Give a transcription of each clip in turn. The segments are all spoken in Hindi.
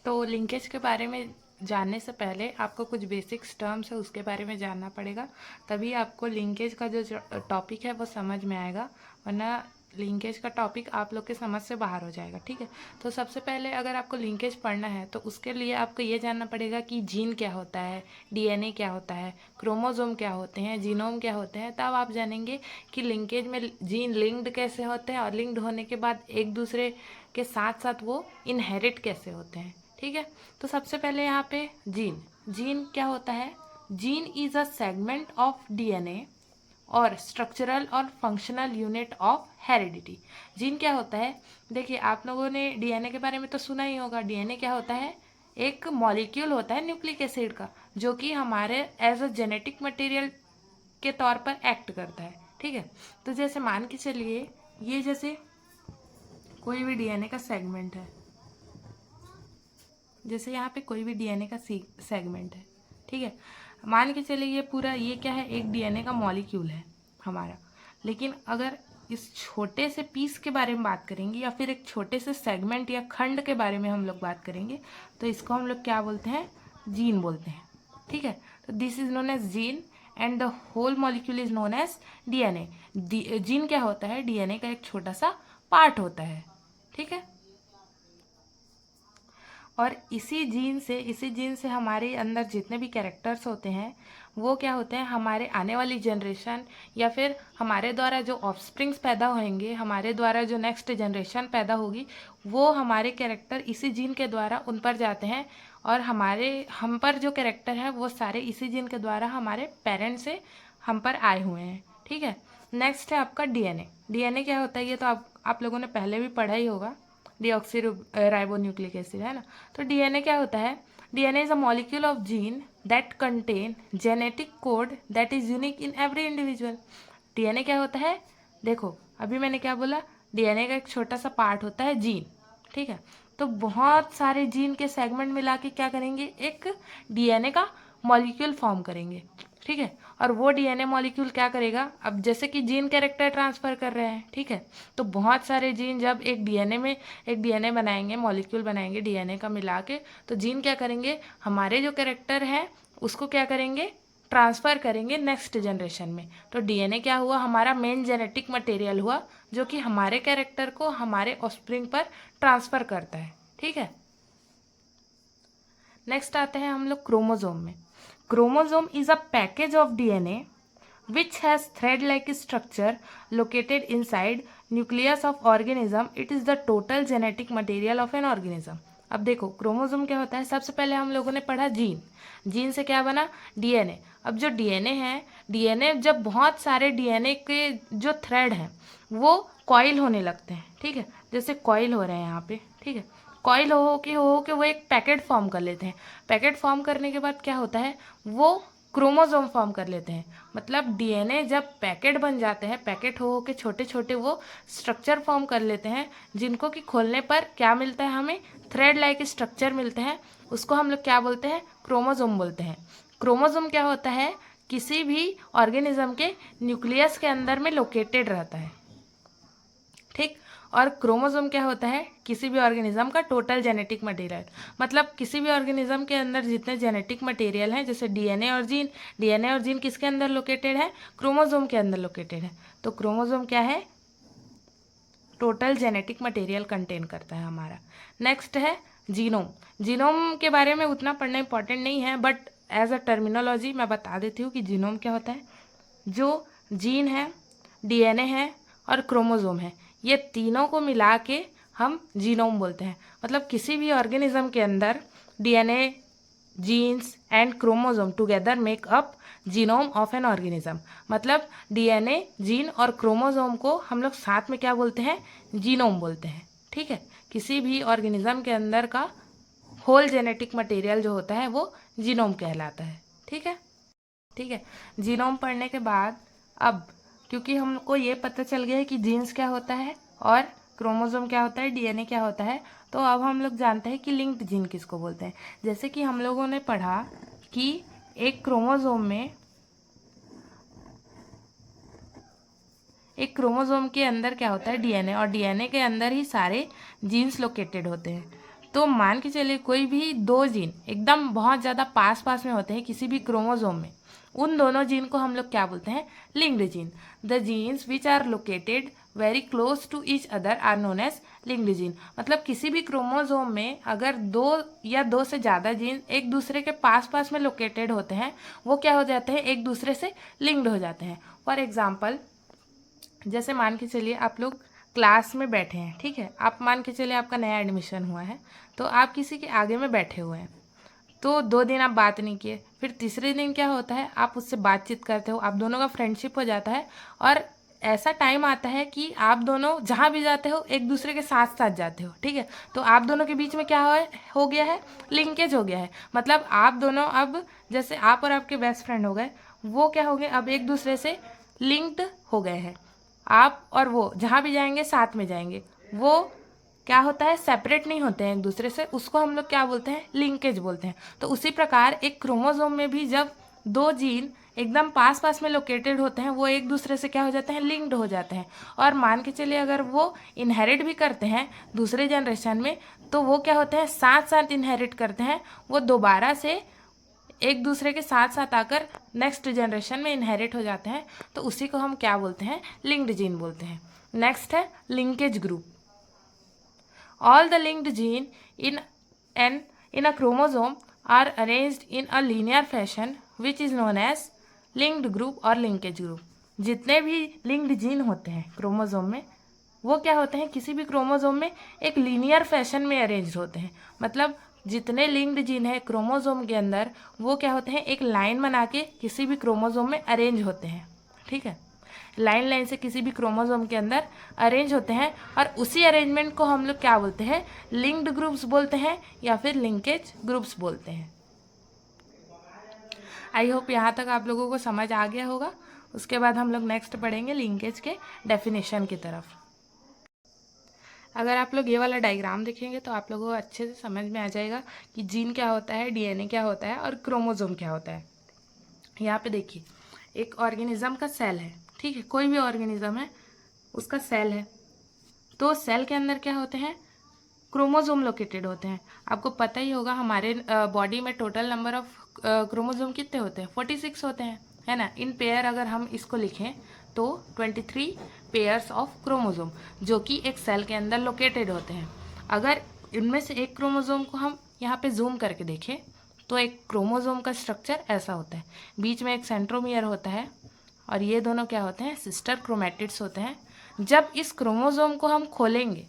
तो लिंकेज के बारे में जानने से पहले आपको कुछ बेसिक्स टर्म्स है उसके बारे में जानना पड़ेगा, तभी आपको लिंकेज का जो टॉपिक है वो समझ में आएगा, वरना लिंकेज का टॉपिक आप लोग के समझ से बाहर हो जाएगा। ठीक है, तो सबसे पहले अगर आपको लिंकेज पढ़ना है तो उसके लिए आपको ये जानना पड़ेगा कि जीन क्या होता है, डीएनए क्या होता है, क्रोमोसोम क्या होते हैं, जीनोम क्या होते हैं। तब आप जानेंगे कि लिंकेज में जीन लिंक्ड कैसे होते हैं और लिंक्ड होने के बाद एक दूसरे के साथ साथ वो इनहेरिट कैसे होते हैं। ठीक है, तो सबसे पहले यहाँ पे जीन जीन क्या होता है। Gene is a segment of DNA और स्ट्रक्चरल और functional unit of heredity. Gene क्या होता है, देखिए आप लोगों ने डीएनए के बारे में तो सुना ही होगा। डीएनए क्या होता है, एक मॉलिक्यूल होता है न्यूक्लिक एसिड का, जो कि हमारे एज अ जेनेटिक मटेरियल के तौर पर एक्ट करता है। ठीक है, तो जैसे मान के चलिए ये जैसे कोई भी डीएनए का सेगमेंट है, जैसे यहाँ पे कोई भी डीएनए का सेगमेंट है। ठीक है, मान के चलिए ये पूरा ये क्या है, एक डीएनए का मॉलिक्यूल है हमारा। लेकिन अगर इस छोटे से पीस के बारे में बात करेंगे या फिर एक छोटे से सेगमेंट या खंड के बारे में हम लोग बात करेंगे, तो इसको हम लोग क्या बोलते हैं, जीन बोलते हैं। ठीक है, तो this is known as gene and the whole molecule is known as DNA. Gene क्या होता है, डीएनए का एक छोटा सा पार्ट होता है। ठीक है, और इसी जीन से हमारे अंदर जितने भी कैरेक्टर्स होते हैं वो क्या होते हैं, हमारे आने वाली जनरेशन या फिर हमारे द्वारा जो ऑफस्प्रिंग्स पैदा होंगे, हमारे द्वारा जो नेक्स्ट जनरेशन पैदा होगी, वो हमारे कैरेक्टर इसी जीन के द्वारा उन पर जाते हैं। और हम पर जो कैरेक्टर है वो सारे इसी जीन के द्वारा हमारे पेरेंट्स से हम पर आए हुए हैं। ठीक है, नेक्स्ट है आपका डीएनए। डीएनए क्या होता है, ये तो आप लोगों ने पहले भी पढ़ा ही होगा, डीऑक्सी राइबोन्यूक्लिक एसिड, है ना। तो डीएनए क्या होता है, DNA is a molecule of gene that contain genetic code that is unique in every individual. DNA क्या होता है, देखो अभी मैंने क्या बोला, डीएनए का एक छोटा सा पार्ट होता है जीन। ठीक है, तो बहुत सारे जीन के सेगमेंट मिला के क्या करेंगे, एक डीएनए का मॉलिक्यूल फॉर्म करेंगे। ठीक है, और वो डीएनए मॉलिक्यूल क्या करेगा, अब जैसे कि जीन कैरेक्टर ट्रांसफर कर रहे हैं। ठीक है, तो बहुत सारे जीन जब एक डीएनए बनाएंगे, मॉलिक्यूल बनाएंगे डीएनए का मिला के, तो जीन क्या करेंगे, हमारे जो कैरेक्टर है उसको क्या करेंगे, ट्रांसफ़र करेंगे नेक्स्ट जनरेशन में। तो डीएनए क्या हुआ, हमारा मेन जेनेटिक मटेरियल हुआ, जो कि हमारे कैरेक्टर को हमारे ऑफस्प्रिंग पर ट्रांसफ़र करता है। ठीक है, नेक्स्ट आते हैं हम लोग क्रोमोजोम में। Chromosome is a package of DNA which has thread-like structure located inside nucleus of organism. It is the total genetic material of an organism. अब देखो क्रोमोसोम क्या होता है, सबसे पहले हम लोगों ने पढ़ा जीन। जीन से क्या बना, डीएनए। अब जो डीएनए है, डीएनए जब बहुत सारे डीएनए के जो थ्रेड हैं वो कॉइल होने लगते हैं। ठीक है, जैसे कॉइल हो रहे हैं यहाँ पे। ठीक है, कॉइल हो के वो एक पैकेट फॉर्म कर लेते हैं। पैकेट फॉर्म करने के बाद क्या होता है, वो क्रोमोसोम फॉर्म कर लेते हैं। मतलब डीएनए जब पैकेट बन जाते हैं, पैकेट हो के छोटे छोटे वो स्ट्रक्चर फॉर्म कर लेते हैं, जिनको कि खोलने पर क्या मिलता है, हमें थ्रेड लाइक स्ट्रक्चर मिलते हैं। उसको हम लोग क्या बोलते हैं, क्रोमोसोम बोलते हैं। क्रोमोसोम क्या होता है, किसी भी ऑर्गेनिज्म के न्यूक्लियस के अंदर में लोकेटेड रहता है। ठीक, और क्रोमोसोम क्या होता है, किसी भी ऑर्गेनिज्म का टोटल जेनेटिक मटेरियल। मतलब किसी भी ऑर्गेनिज्म के अंदर जितने जेनेटिक मटेरियल हैं, जैसे डीएनए और जीन किसके अंदर लोकेटेड है, क्रोमोसोम के अंदर लोकेटेड है। तो क्रोमोसोम क्या है, टोटल जेनेटिक मटेरियल कंटेन करता है हमारा। नेक्स्ट है जीनोम। जीनोम के बारे में उतना पढ़ना इंपॉर्टेंट नहीं है, बट एज अ टर्मिनोलॉजी मैं बता देती हूँ कि जीनोम क्या होता है। जो जीन है, डीएनए है और क्रोमोसोम है, ये तीनों को मिला के हम जीनोम बोलते हैं। मतलब किसी भी ऑर्गेनिज्म के अंदर DNA, genes and chromosome together make up genome of an organism. मतलब डीएनए, जीन और क्रोमोसोम को हम लोग साथ में क्या बोलते हैं, जीनोम बोलते हैं। ठीक है, किसी भी ऑर्गेनिज्म के अंदर का होल जेनेटिक मटेरियल जो होता है वो जीनोम कहलाता है। ठीक है, ठीक है, जीनोम पढ़ने के बाद अब क्योंकि हमको ये पता चल गया है कि जीन्स क्या होता है और क्रोमोसोम क्या होता है, डीएनए क्या होता है, तो अब हम लोग जानते हैं कि लिंक्ड जीन किसको बोलते हैं। जैसे कि हम लोगों ने पढ़ा कि एक क्रोमोसोम के अंदर क्या होता है, डीएनए, और डीएनए के अंदर ही सारे जीन्स लोकेटेड होते हैं। तो मान के चलिए कोई भी दो जीन एकदम बहुत ज़्यादा पास पास में होते हैं किसी भी क्रोमोसोम में, उन दोनों जीन को हम लोग क्या बोलते हैं? Linked gene. The genes which are located very close to each other are known as linked gene. मतलब किसी भी क्रोमोसोम में अगर दो या दो से ज़्यादा जीन एक दूसरे के पास पास में लोकेटेड होते हैं, वो क्या हो जाते हैं? एक दूसरे से लिंक्ड हो जाते हैं। फॉर एग्जाम्पल, जैसे मान के चलिए आप लोग क्लास में बैठे हैं, ठीक है, आप मान के चलिए आपका नया एडमिशन हुआ है, तो आप किसी के आगे में बैठे हुए हैं, तो 2 दिन आप बात नहीं किए, फिर तीसरे दिन क्या होता है? आप उससे बातचीत करते हो, आप दोनों का फ्रेंडशिप हो जाता है, और ऐसा टाइम आता है कि आप दोनों जहाँ भी जाते हो एक दूसरे के साथ साथ जाते हो, ठीक है, तो आप दोनों के बीच में क्या हो गया है? लिंकेज हो गया है। मतलब आप दोनों अब, जैसे आप और आपके बेस्ट फ्रेंड हो गए, वो क्या हो गए? अब एक दूसरे से लिंक्ड हो गए हैं। आप और वो जहाँ भी जाएंगे साथ में जाएंगे, वो क्या होता है? सेपरेट नहीं होते हैं एक दूसरे से, उसको हम लोग क्या बोलते हैं? लिंकेज बोलते हैं। तो उसी प्रकार एक क्रोमोसोम में भी जब दो जीन एकदम पास पास में लोकेटेड होते हैं, वो एक दूसरे से क्या हो जाते हैं? लिंक्ड हो जाते हैं। और मान के चलिए अगर वो इनहेरिट भी करते हैं दूसरे जनरेशन में, तो वो क्या होते हैं? साथ साथ इनहेरिट करते हैं, वो दोबारा से एक दूसरे के साथ साथ आकर नेक्स्ट जनरेशन में इनहेरिट हो जाते हैं। तो उसी को हम क्या बोलते हैं? लिंक्ड जीन बोलते हैं। नेक्स्ट है linkage group. All the linked gene in a chromosome are arranged in a linear fashion which is known as linked group or linkage group। जितने भी लिंक्ड जीन होते हैं क्रोमोसोम में, वो क्या होते हैं? किसी भी क्रोमोसोम में एक लीनियर फैशन में अरेंज होते हैं। मतलब जितने लिंक्ड जीन है क्रोमोसोम के अंदर, वो क्या होते हैं? एक लाइन बना के किसी भी क्रोमोसोम में अरेंज होते हैं, ठीक है, लाइन लाइन से किसी भी क्रोमोसोम के अंदर अरेंज होते हैं। और उसी अरेंजमेंट को हम लोग क्या बोलते हैं? लिंक्ड ग्रुप्स बोलते हैं या फिर लिंकेज ग्रुप्स बोलते हैं। आई होप यहाँ तक आप लोगों को समझ आ गया होगा। उसके बाद हम लोग नेक्स्ट पढ़ेंगे लिंकेज के डेफिनेशन की तरफ। अगर आप लोग ये वाला डायग्राम देखेंगे तो आप लोगों को अच्छे से समझ में आ जाएगा कि जीन क्या होता है, डीएनए क्या होता है और क्रोमोसोम क्या होता है। यहाँ पे देखिए, एक ऑर्गेनिज्म का सेल है, ठीक है, कोई भी ऑर्गेनिज्म है उसका सेल है, तो सेल के अंदर क्या होते हैं? क्रोमोसोम लोकेटेड होते हैं। आपको पता ही होगा हमारे बॉडी में टोटल नंबर ऑफ क्रोमोसोम कितने होते हैं? 46 होते हैं, है ना। इन पेयर अगर हम इसको लिखें तो 23 पेयर्स ऑफ क्रोमोसोम जो कि एक सेल के अंदर लोकेटेड होते हैं। अगर इनमें से एक क्रोमोसोम को हम यहाँ पे जूम करके देखें तो एक क्रोमोसोम का स्ट्रक्चर ऐसा होता है, बीच में एक सेंट्रोमियर होता है और ये दोनों क्या होते हैं? सिस्टर क्रोमैटिड्स होते हैं। जब इस क्रोमोसोम को हम खोलेंगे,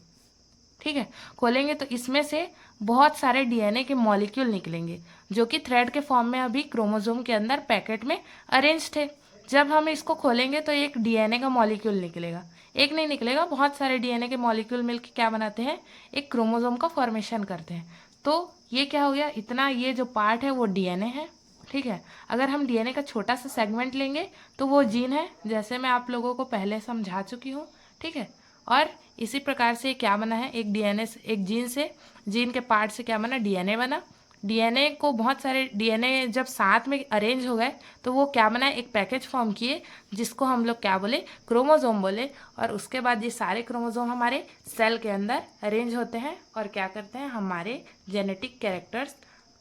ठीक है, खोलेंगे तो इसमें से बहुत सारे डीएनए के मॉलिक्यूल निकलेंगे जो कि थ्रेड के फॉर्म में अभी क्रोमोसोम के अंदर पैकेट में अरेंज थे। जब हम इसको खोलेंगे तो एक डीएनए का मॉलिक्यूल निकलेगा, एक नहीं निकलेगा, बहुत सारे डीएनए के मॉलिक्यूल मिलकर क्या बनाते हैं? एक क्रोमोसोम का फॉर्मेशन करते हैं। तो ये क्या हो गया? इतना ये जो पार्ट है वो डीएनए है, ठीक है। अगर हम डीएनए का छोटा सा सेगमेंट लेंगे तो वो जीन है, जैसे मैं आप लोगों को पहले समझा चुकी हूँ, ठीक है। और इसी प्रकार से क्या बना है? एक डीएनए से, एक जीन से, जीन के पार्ट से क्या बना? डीएनए बना। डीएनए को बहुत सारे डीएनए जब साथ में अरेंज हो गए तो वो क्या बना? एक पैकेज फॉर्म किए जिसको हम लोग क्या बोले? क्रोमोसोम बोले। और उसके बाद ये सारे क्रोमोसोम हमारे सेल के अंदर अरेंज होते हैं और क्या करते हैं? हमारे जेनेटिक कैरेक्टर्स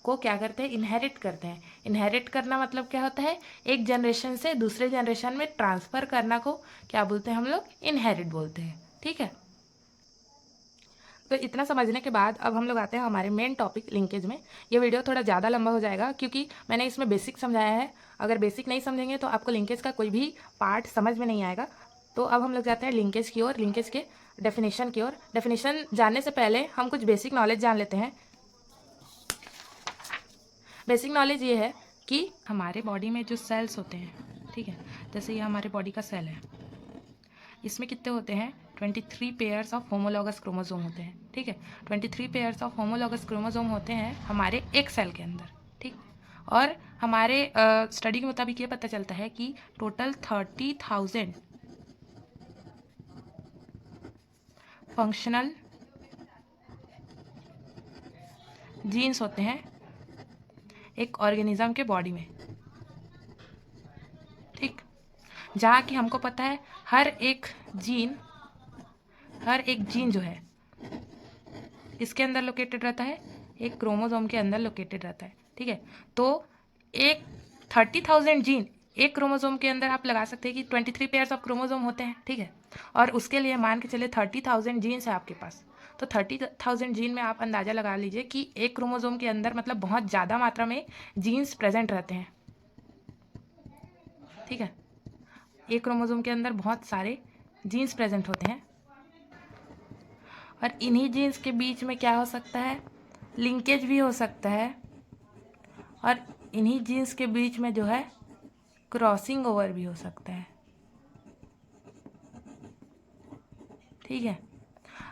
को क्या करते हैं? इनहेरिट करते हैं। इनहेरिट करना मतलब क्या होता है? एक जनरेशन से दूसरे जनरेशन में ट्रांसफ़र करना को क्या बोलते हैं हम लोग? इनहेरिट बोलते हैं, ठीक है। तो इतना समझने के बाद अब हम लोग आते हैं हमारे मेन टॉपिक लिंकेज में। ये वीडियो थोड़ा ज़्यादा लंबा हो जाएगा क्योंकि मैंने इसमें बेसिक समझाया है। अगर बेसिक नहीं समझेंगे तो आपको लिंकेज का कोई भी पार्ट समझ में नहीं आएगा। तो अब हम लोग जाते हैं लिंकेज की ओर, लिंकेज के डेफिनेशन की ओर। डेफिनेशन जानने से पहले हम कुछ बेसिक नॉलेज जान लेते हैं। बेसिक नॉलेज ये है कि हमारे बॉडी में जो सेल्स होते हैं, ठीक है, जैसे ये हमारे बॉडी का सेल है, इसमें कितने होते हैं? 23 पेयर्स ऑफ होमोलॉगस क्रोमोसोम होते हैं, ठीक है। 23 पेयर्स ऑफ होमोलॉगस क्रोमोसोम होते हैं हमारे एक सेल के अंदर, ठीक। और हमारे स्टडी के मुताबिक ये पता चलता है कि टोटल 30,000 फंक्शनल जीन्स होते हैं एक ऑर्गेनिज्म के बॉडी में, ठीक। जहाँ कि हमको पता है हर एक जीन जो है किसके अंदर लोकेटेड रहता है? एक क्रोमोसोम के अंदर लोकेटेड रहता है, ठीक है। तो एक 30,000 जीन एक क्रोमोसोम के अंदर आप लगा सकते हैं कि 23 पेयर्स ऑफ क्रोमोसोम होते हैं, ठीक है। और उसके लिए मान के चले 30,000 जीन्स है आपके पास, तो 30,000 जीन में आप अंदाज़ा लगा लीजिए कि एक क्रोमोसोम के अंदर मतलब बहुत ज़्यादा मात्रा में जीन्स प्रेजेंट रहते हैं, ठीक है। एक क्रोमोसोम के अंदर बहुत सारे जीन्स प्रेजेंट होते हैं और इन्हीं जीन्स के बीच में क्या हो सकता है? लिंकेज भी हो सकता है और इन्हीं जीन्स के बीच में जो है क्रॉसिंग ओवर भी हो सकता है, ठीक है।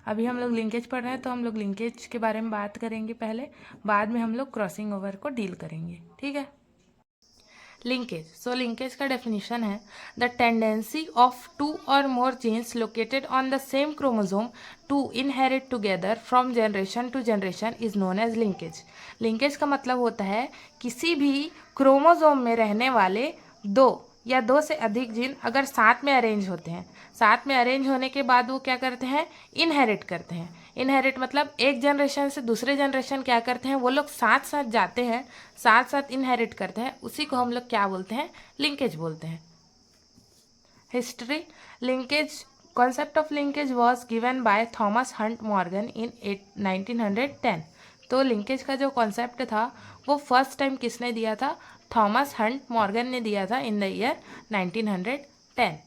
अभी हम लोग लिंकेज पढ़ रहे हैं तो हम लोग लिंकेज के बारे में बात करेंगे पहले, बाद में हम लोग क्रॉसिंग ओवर को डील करेंगे, ठीक है। लिंकेज, सो लिंकेज का डेफिनेशन है द टेंडेंसी ऑफ 2 और more genes located on the same chromosome to inherit together from generation to generation is known as linkage. Linkage का मतलब होता है किसी भी क्रोमोसोम में रहने वाले 2 या 2 से अधिक जीन अगर साथ में अरेंज होते हैं, साथ में अरेंज होने के बाद वो क्या करते हैं? इनहेरिट करते हैं। इनहेरिट मतलब एक जनरेशन से दूसरे जनरेशन क्या करते हैं? वो लोग साथ साथ जाते हैं, साथ साथ इनहेरिट करते हैं, उसी को हम लोग क्या बोलते हैं? लिंकेज बोलते हैं। History, linkage, concept of linkage was given by Thomas Hunt Morgan in 1910। तो लिंकेज का जो कॉन्सेप्ट था वो फर्स्ट टाइम किसने दिया था? थॉमस हंट मॉर्गन ने दिया था इन द ईयर 1910।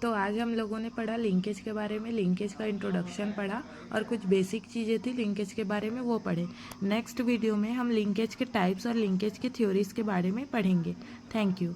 तो आज हम लोगों ने पढ़ा लिंकेज के बारे में, लिंकेज का इंट्रोडक्शन पढ़ा और कुछ बेसिक चीज़ें थी लिंकेज के बारे में वो पढ़े। नेक्स्ट वीडियो में हम लिंकेज के टाइप्स और लिंकेज की थ्योरीज के बारे में पढ़ेंगे। Thank you.